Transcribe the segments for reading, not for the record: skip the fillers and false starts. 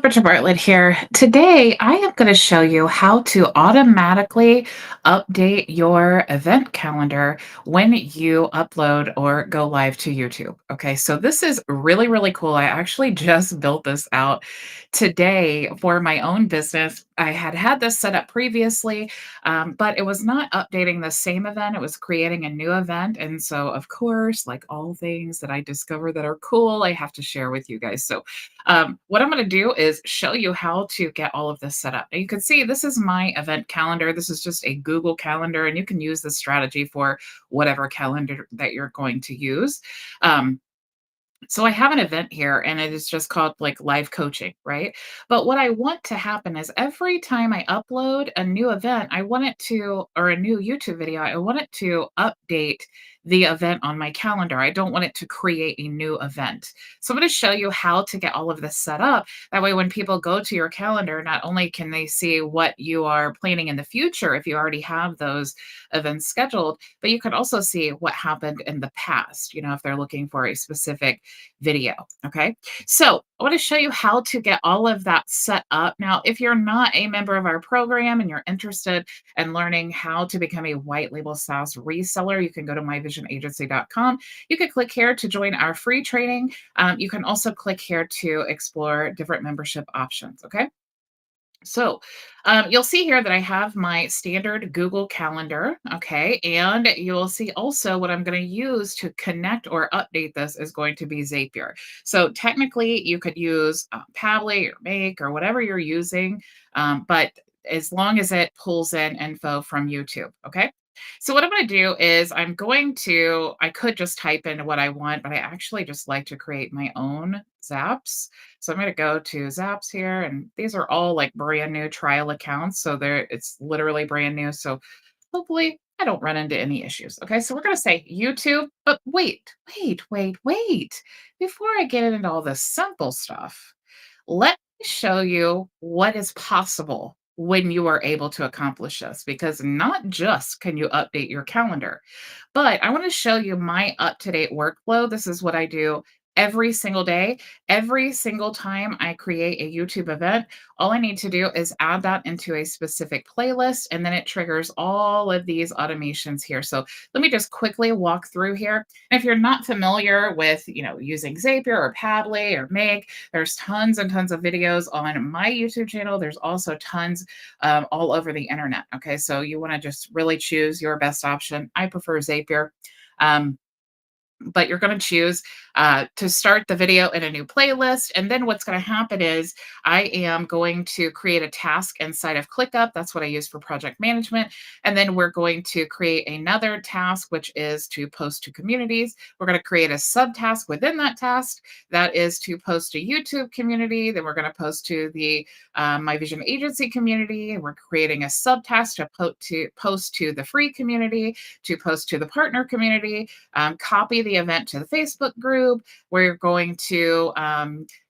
Bridget Bartlett here. Today, I am going to show you how to automatically update your event calendar when you upload or go live to YouTube. Okay, so this is really, really cool. I actually just built this out today for my own business. I had had this set up previously, but it was not updating the same event. It was creating a new event. And so, of course, like all things that I discover that are cool, I have to share with you guys. So, what I'm going to do is show you how to get all of this set up. Now, you can see this is my event calendar. This is just a Google Calendar, and you can use this strategy for whatever calendar that you're going to use. Um, so I have an event here and it is just called like live coaching, right? But what I want to happen is every time I upload a new event, I want it to, or a new YouTube video, I want it to update the event on my calendar. I don't want it to create a new event. So I'm going to show you how to get all of this set up. That way, when people go to your calendar, not only can they see what you are planning in the future, if you already have those events scheduled, but you can also see what happened in the past, if they're looking for a specific video. Okay. So I want to show you how to get all of that set up. Now, if you're not a member of our program and you're interested in learning how to become a white label SaaS reseller, you can go to myvisionagency.com. You can click here to join our free training. You can also click here to explore different membership options. Okay. So you'll see here that I have my standard Google Calendar, okay? And you'll see also what I'm going to use to connect or update this is going to be Zapier. So technically, you could use Pabbly or Make or whatever you're using, but as long as it pulls in info from YouTube, okay? So what I'm going to do is I could just type in what I want, but I actually just like to create my own Zaps. So I'm going to go to Zaps here, and these are all like brand new trial accounts. So it's literally brand new. So hopefully I don't run into any issues. Okay, so we're going to say YouTube, but wait. Before I get into all this simple stuff, let me show you what is possible when you are able to accomplish this, because not just can you update your calendar, but I want to show you my up to date workflow. This is what I do every single day. Every single time I create a YouTube event, all I need to do is add that into a specific playlist, and then it triggers all of these automations here. So let me just quickly walk through here. And if you're not familiar with, using Zapier or Pabbly or Make, there's tons and tons of videos on my YouTube channel. There's also tons all over the internet. Okay, so you want to just really choose your best option. I prefer Zapier. Um, but you're going to choose to start the video in a new playlist. And then what's going to happen is I am going to create a task inside of ClickUp. That's what I use for project management. And then we're going to create another task, which is to post to communities. We're going to create a subtask within that task that is to post to YouTube community. Then we're going to post to the My Vision Agency community. And we're creating a subtask to post to the free community, to post to the partner community, copy the event to the Facebook group. We're going to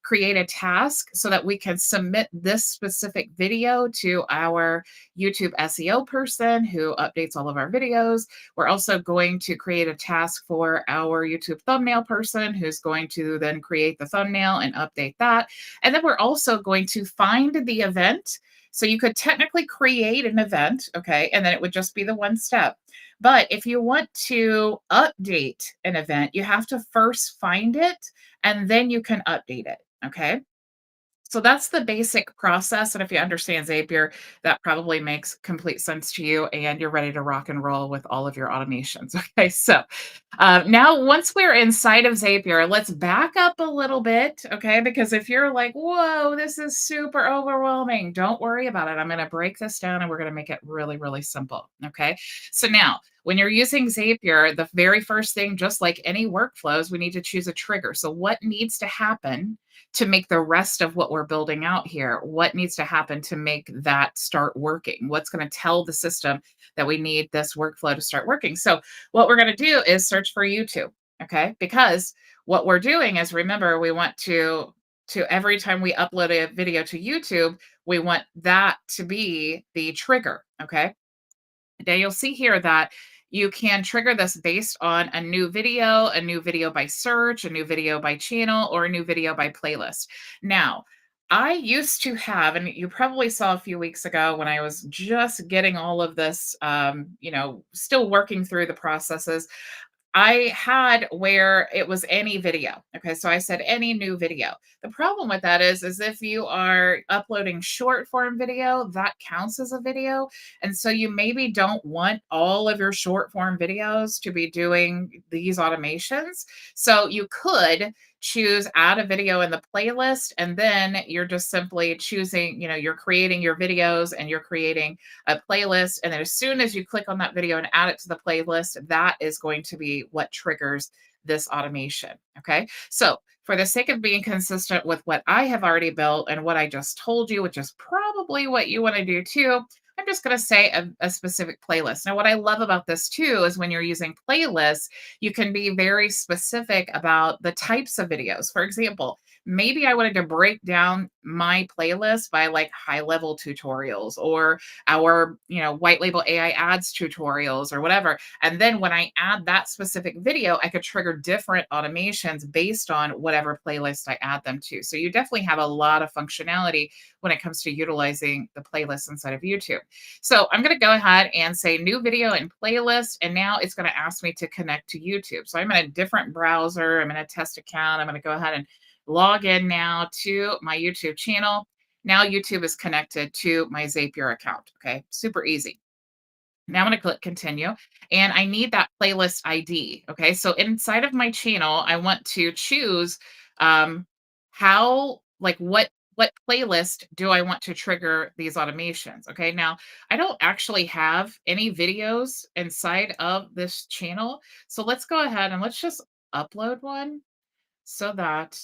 create a task so that we can submit this specific video to our YouTube SEO person who updates all of our videos. We're also going to create a task for our YouTube thumbnail person who's going to then create the thumbnail and update that. And then we're also going to find the event. So you could technically create an event, okay, and then it would just be the one step. But if you want to update an event, you have to first find it and then you can update it. Okay. So that's the basic process. And if you understand Zapier, that probably makes complete sense to you and you're ready to rock and roll with all of your automations. Okay. So now, once we're inside of Zapier, let's back up a little bit. Okay. Because if you're like, whoa, this is super overwhelming, don't worry about it. I'm going to break this down and we're going to make it really, really simple. Okay. So now, when you're using Zapier, the very first thing, just like any workflows, we need to choose a trigger. So, what needs to happen to make the rest of what we're building out here? What needs to happen to make that start working? What's going to tell the system that we need this workflow to start working? So, what we're going to do is search for YouTube, okay? Because what we're doing is, remember, we want to every time we upload a video to YouTube, we want that to be the trigger, okay? Now you'll see here that you can trigger this based on a new video by search, a new video by channel, or a new video by playlist. Now, I used to have, and you probably saw a few weeks ago when I was just getting all of this, still working through the processes. I had where it was any video. Okay, so I said any new video. The problem with that is if you are uploading short form video, that counts as a video. And so you maybe don't want all of your short form videos to be doing these automations. So you could choose add a video in the playlist, and then you're just simply choosing, you're creating your videos and you're creating a playlist. And then as soon as you click on that video and add it to the playlist, that is going to be what triggers this automation. Okay. So, for the sake of being consistent with what I have already built and what I just told you, which is probably what you want to do too, I'm just going to say a specific playlist. Now, what I love about this too is when you're using playlists, you can be very specific about the types of videos. For example, maybe I wanted to break down my playlist by like high level tutorials or our, white label AI ads tutorials or whatever. And then when I add that specific video, I could trigger different automations based on whatever playlist I add them to. So you definitely have a lot of functionality when it comes to utilizing the playlist inside of YouTube. So I'm going to go ahead and say new video and playlist. And now it's going to ask me to connect to YouTube. So I'm in a different browser. I'm in a test account. I'm going to go ahead and log in now to my YouTube channel. Now YouTube is connected to my Zapier account. Okay, super easy. Now I'm going to click continue, and I need that playlist ID. Okay, so inside of my channel, I want to choose how, like, what playlist do I want to trigger these automations. Okay, now I don't actually have any videos inside of this channel, so let's go ahead and let's just upload one so that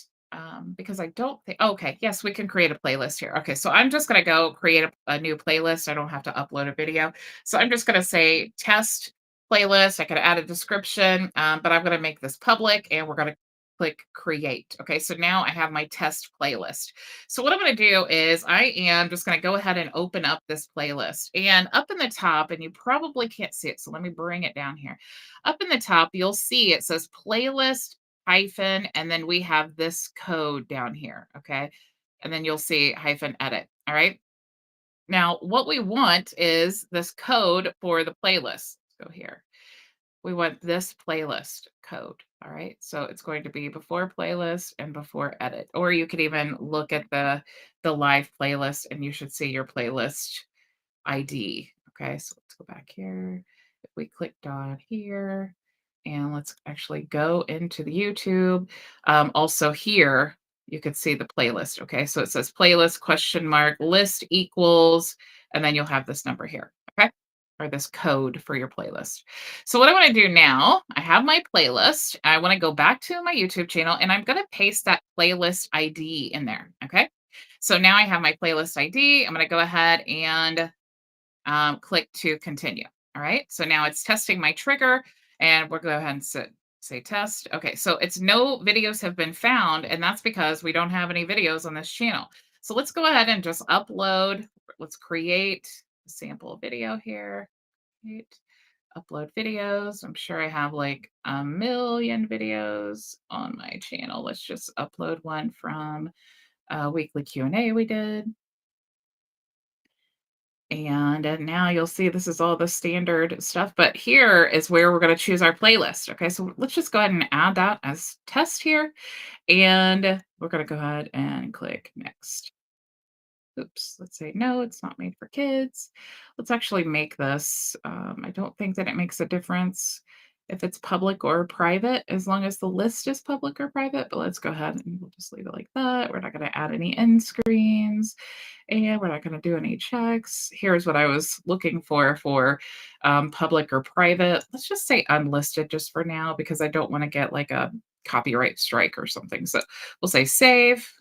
because I don't think okay, yes, we can create a playlist here. Okay, so I'm just going to go create a new playlist. I don't have to upload a video. So I'm just going to say test playlist. I could add a description, but I'm going to make this public and we're going to click create. Okay, so now I have my test playlist. So what I'm going to do is I am just going to go ahead and open up this playlist. And up in the top, and you probably can't see it, so let me bring it down here. Up in the top, you'll see it says playlist hyphen, and then we have this code down here, okay? And then you'll see hyphen edit, all right? Now, what we want is this code for the playlist. Let's go here. We want this playlist code, all right? So it's going to be before playlist and before edit. Or you could even look at the live playlist and you should see your playlist ID. Okay, so let's go back here. If we clicked on here, and let's actually go into the YouTube. Also here, you could see the playlist. Okay, so it says playlist question mark list equals, and then you'll have this number here. Okay, or this code for your playlist. So what I want to do now, I have my playlist. I want to go back to my YouTube channel, and I'm going to paste that playlist ID in there. Okay, so now I have my playlist ID. I'm going to go ahead and click to continue. All right. So now it's testing my trigger, and we'll go ahead and say test. Okay. So it's no videos have been found, and that's because we don't have any videos on this channel. So let's go ahead and just upload. Let's create a sample video here. Create, upload videos. I'm sure I have like a million videos on my channel. Let's just upload one from a weekly Q&A we did. And now you'll see this is all the standard stuff, but here is where we're going to choose our playlist. Okay, so let's just go ahead and add that as test here. And we're going to go ahead and click next. Oops, let's say no, it's not made for kids. Let's actually make this. I don't think that it makes a difference if it's public or private, as long as the list is public or private, but let's go ahead and we'll just leave it like that. We're not going to add any end screens. And we're not going to do any checks. Here's what I was looking for public or private. Let's just say unlisted just for now because I don't want to get like a copyright strike or something. So we'll say save.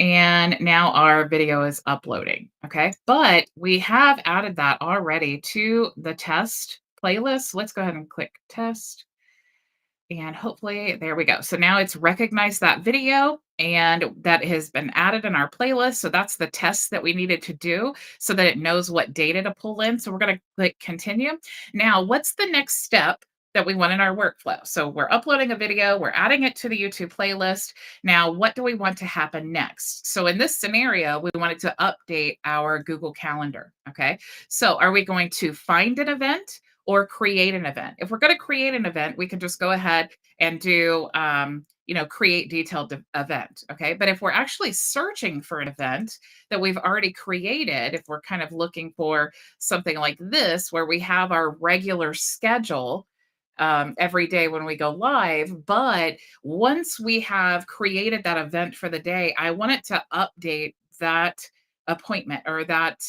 And now our video is uploading. Okay. But we have added that already to the test playlist. Let's go ahead and click test. And hopefully, there we go. So now it's recognized that video and that has been added in our playlist. So that's the test that we needed to do so that it knows what data to pull in. So we're going to click continue. Now, what's the next step that we want in our workflow. So we're uploading a video, we're adding it to the YouTube playlist. Now, what do we want to happen next? So in this scenario, we wanted to update our Google Calendar. Okay. So are we going to find an event or create an event? If we're going to create an event, we can just go ahead and do, create detailed event. Okay. But if we're actually searching for an event that we've already created, if we're kind of looking for something like this, where we have our regular schedule every day when we go live. But once we have created that event for the day, I want it to update that appointment or that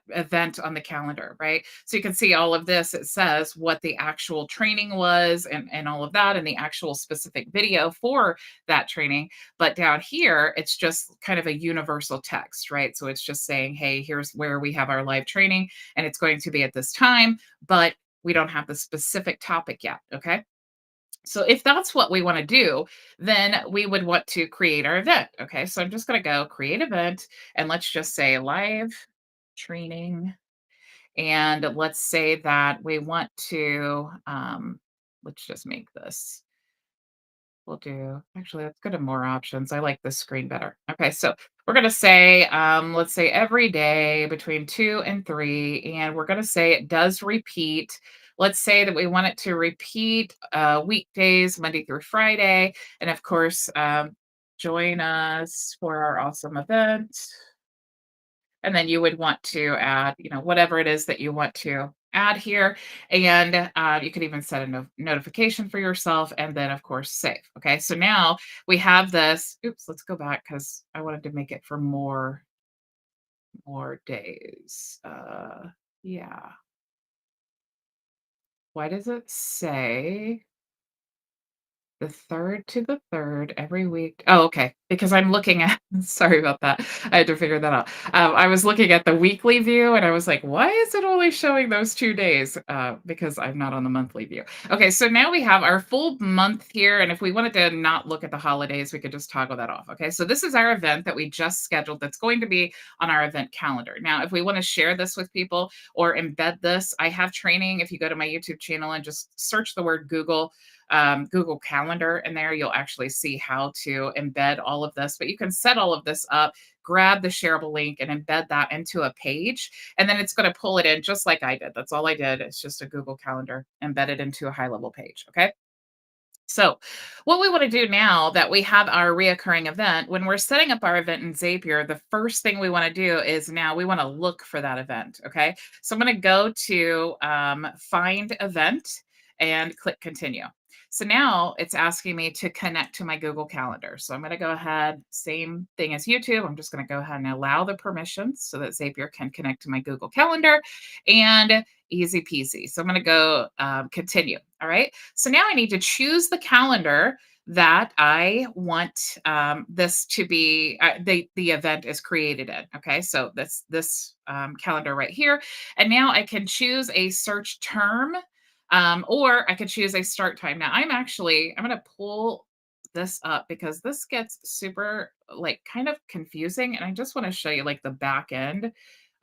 event on the calendar, right? So you can see all of this. It says what the actual training was and all of that, and the actual specific video for that training. But down here, it's just kind of a universal text, right? So it's just saying, hey, here's where we have our live training, and it's going to be at this time. But we don't have the specific topic yet. Okay. So if that's what we want to do, then we would want to create our event. Okay. So I'm just going to go create event, and let's just say live training. And let's say that we want to, let's just make this. We'll do, actually, let's go to more options. I like this screen better. Okay, so we're going to say, let's say every day between 2 and 3, and we're going to say it does repeat. Let's say that we want it to repeat weekdays, Monday through Friday. And of course, join us for our awesome event. And then you would want to add, whatever it is that you want to add here. And you could even set a notification for yourself, and then, of course, save. Okay. So now we have this. Oops, let's go back because I wanted to make it for more days. Yeah. Why does it say the 3rd to the 3rd every week? Oh, okay, because I'm looking at sorry about that. I had to figure that out. I was looking at the weekly view, and I was like, "Why is it only showing those 2 days?" Because I'm not on the monthly view. Okay, so now we have our full month here, and if we wanted to not look at the holidays, we could just toggle that off. Okay, so this is our event that we just scheduled that's going to be on our event calendar. Now, if we wanna share this with people or embed this, I have training. If you go to my YouTube channel and just search the word Google Calendar in there, you'll actually see how to embed all of this. But you can set all of this up, grab the shareable link, and embed that into a page. And then it's going to pull it in just like I did. That's all I did. It's just a Google Calendar embedded into a high level page. Okay. So, what we want to do now that we have our reoccurring event, when we're setting up our event in Zapier, the first thing we want to do is now we want to look for that event. Okay. So, I'm going to go to find event and click continue. So now it's asking me to connect to my Google Calendar. So I'm going to go ahead, same thing as YouTube. I'm just going to go ahead and allow the permissions so that Zapier can connect to my Google Calendar, and easy peasy. So I'm going to go continue. All right. So now I need to choose the calendar that I want this to be the event is created in. Okay, so this calendar right here, and now I can choose a search term, or I could choose a start time. Now I'm going to pull this up because this gets super like kind of confusing, and I just want to show you like the back end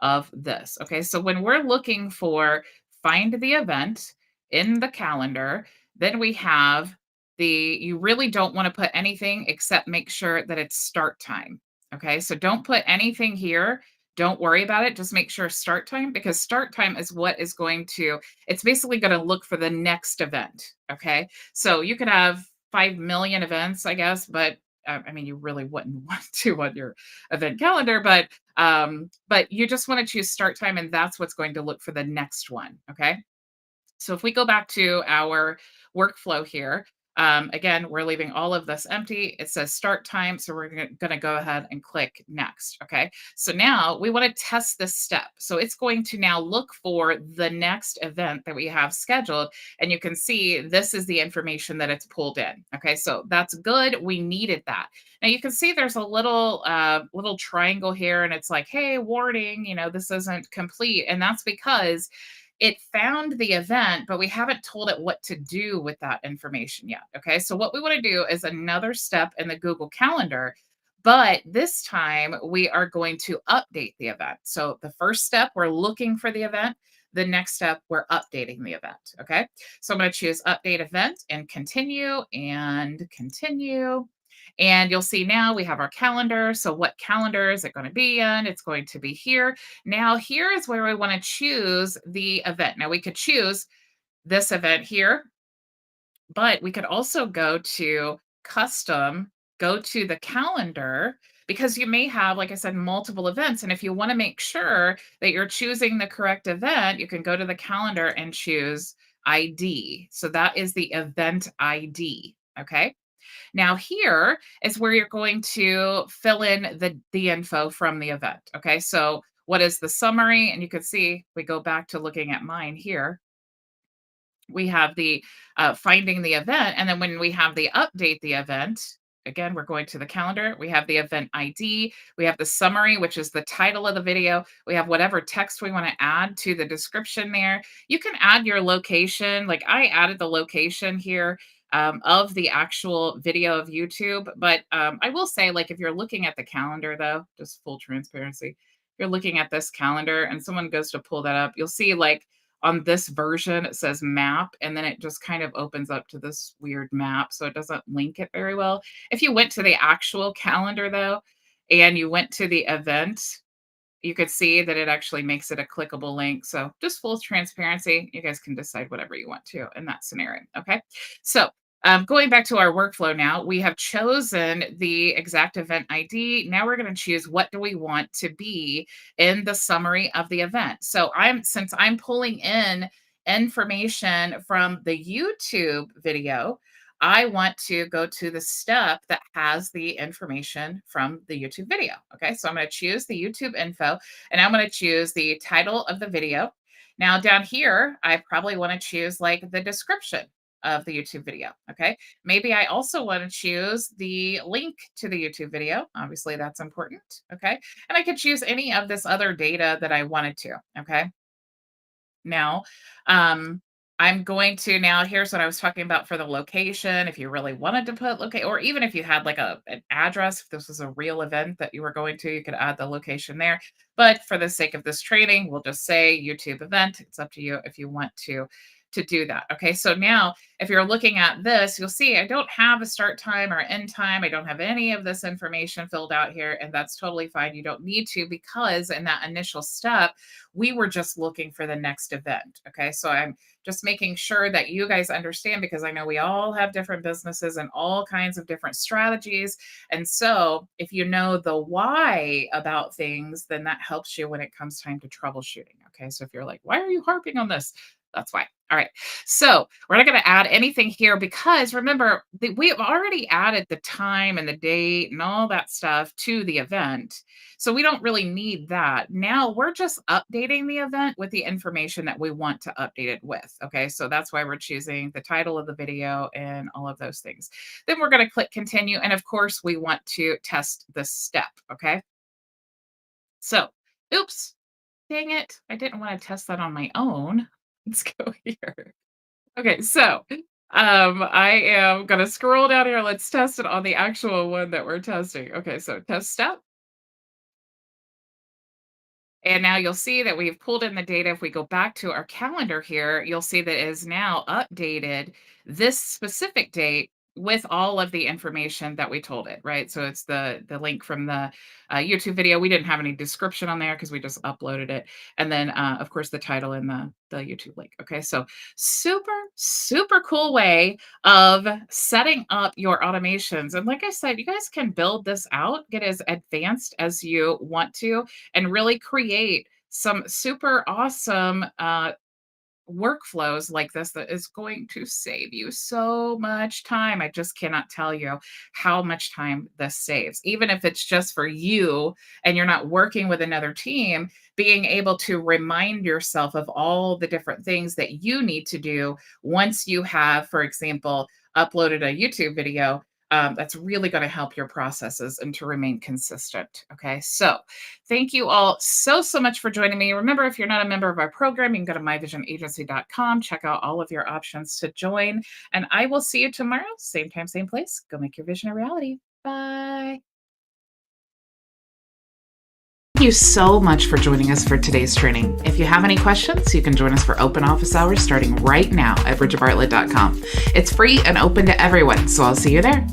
of this. Okay, so when we're looking for find the event in the calendar, then we have you really don't want to put anything except make sure that it's start time. Okay, so don't put anything here. Don't worry about it. Just make sure start time, because start time is what is going to, it's basically going to look for the next event. Okay, so you could have 5 million events, I guess, but I mean, you really wouldn't want to on your event calendar, but you just want to choose start time, and that's what's going to look for the next one. Okay. So if we go back to our workflow here, again, we're leaving all of this empty. It says start time. So we're going to go ahead and click next. Okay. So now we want to test this step. So it's going to now look for the next event that we have scheduled. And you can see this is the information that it's pulled in. Okay. So that's good. We needed that. Now you can see there's a little triangle here, and it's like, hey, warning, this isn't complete. And that's because it found the event, but we haven't told it what to do with that information yet. Okay. So, what we want to do is another step in the Google Calendar, but this time we are going to update the event. So, the first step, we're looking for the event. the next step, we're updating the event. Okay. So I'm going to choose update event and continue and continue. And you'll see now we have our calendar. So what calendar is it going to be in? It's going to be here. Now, here is where we want to choose the event. Now, we could choose this event here, but we could also go to custom, go to the calendar, because you may have, like I said, multiple events. And if you want to make sure that you're choosing the correct event, you can go to the calendar and choose ID. So that is the event ID. Okay. Now here is where you're going to fill in the info from the event. Okay. So what is the summary? And you can see we go back to looking at mine here, we have the finding the event. And then when we have the update the event, again, we're going to the calendar. We have the event ID. We have the summary, which is the title of the video. We have whatever text we want to add to the description there. You can add your location. Like I added the location here of the actual video of YouTube. But I will say, like, if you're looking at the calendar, though, just full transparency, you're looking at this calendar and someone goes to pull that up, you'll see like on this version, it says map, and then it just kind of opens up to this weird map, so it doesn't link it very well. If you went to the actual calendar, though, and you went to the event, you could see that it actually makes it a clickable link. So just full transparency, you guys can decide whatever you want to in that scenario. Okay. So going back to our workflow now, we have chosen the exact event ID. Now we're going to choose what do we want to be in the summary of the event. So since I'm pulling in information from the YouTube video, I want to go to the step that has the information from the YouTube video. Okay, so I'm going to choose the YouTube info and I'm going to choose the title of the video. Now, down here, I probably want to choose like the description of the YouTube video. Okay, maybe I also want to choose the link to the YouTube video. Obviously, that's important. Okay, and I could choose any of this other data that I wanted to. Okay, now, I'm going to now here's what I was talking about for the location. If you really wanted to put locate, or even if you had like an address, if this was a real event that you were going to, you could add the location there. But for the sake of this training, we'll just say YouTube event. It's up to you if you want to do that. Okay, so now if you're looking at this, you'll see I don't have a start time or end time. I don't have any of this information filled out here, and that's totally fine. You don't need to, because in that initial step, we were just looking for the next event. Okay, so I'm just making sure that you guys understand, because I know we all have different businesses and all kinds of different strategies. And so if you know the why about things, then that helps you when it comes time to troubleshooting. Okay, so if you're like, why are you harping on this? That's why. All right. So we're not going to add anything here, because remember, we have already added the time and the date and all that stuff to the event. So we don't really need that. Now we're just updating the event with the information that we want to update it with. Okay. So that's why we're choosing the title of the video and all of those things. Then we're going to click continue. And of course, we want to test this step. Okay. So, oops, dang it. I didn't want to test that on my own. Let's go here. Okay, so I am gonna scroll down here. Let's test it on the actual one that we're testing. Okay, so test step. And now you'll see that we've pulled in the data. If we go back to our calendar here, you'll see that it is now updated this specific date with all of the information that we told it, right? So it's the link from the YouTube video. We didn't have any description on there because we just uploaded it. And then, of course, the title and the YouTube link. Okay, so super, super cool way of setting up your automations. And like I said, you guys can build this out, get as advanced as you want to, and really create some super awesome workflows like this that is going to save you so much time. I just cannot tell you how much time this saves. Even if it's just for you and you're not working with another team, being able to remind yourself of all the different things that you need to do once you have, for example, uploaded a YouTube video. That's really going to help your processes and to remain consistent. Okay. So, thank you all so, so much for joining me. Remember, if you're not a member of our program, you can go to myvisionagency.com, check out all of your options to join. And I will see you tomorrow, same time, same place. Go make your vision a reality. Bye. Thank you so much for joining us for today's training. If you have any questions, you can join us for open office hours starting right now at bridgetbartlett.com. It's free and open to everyone, so I'll see you there.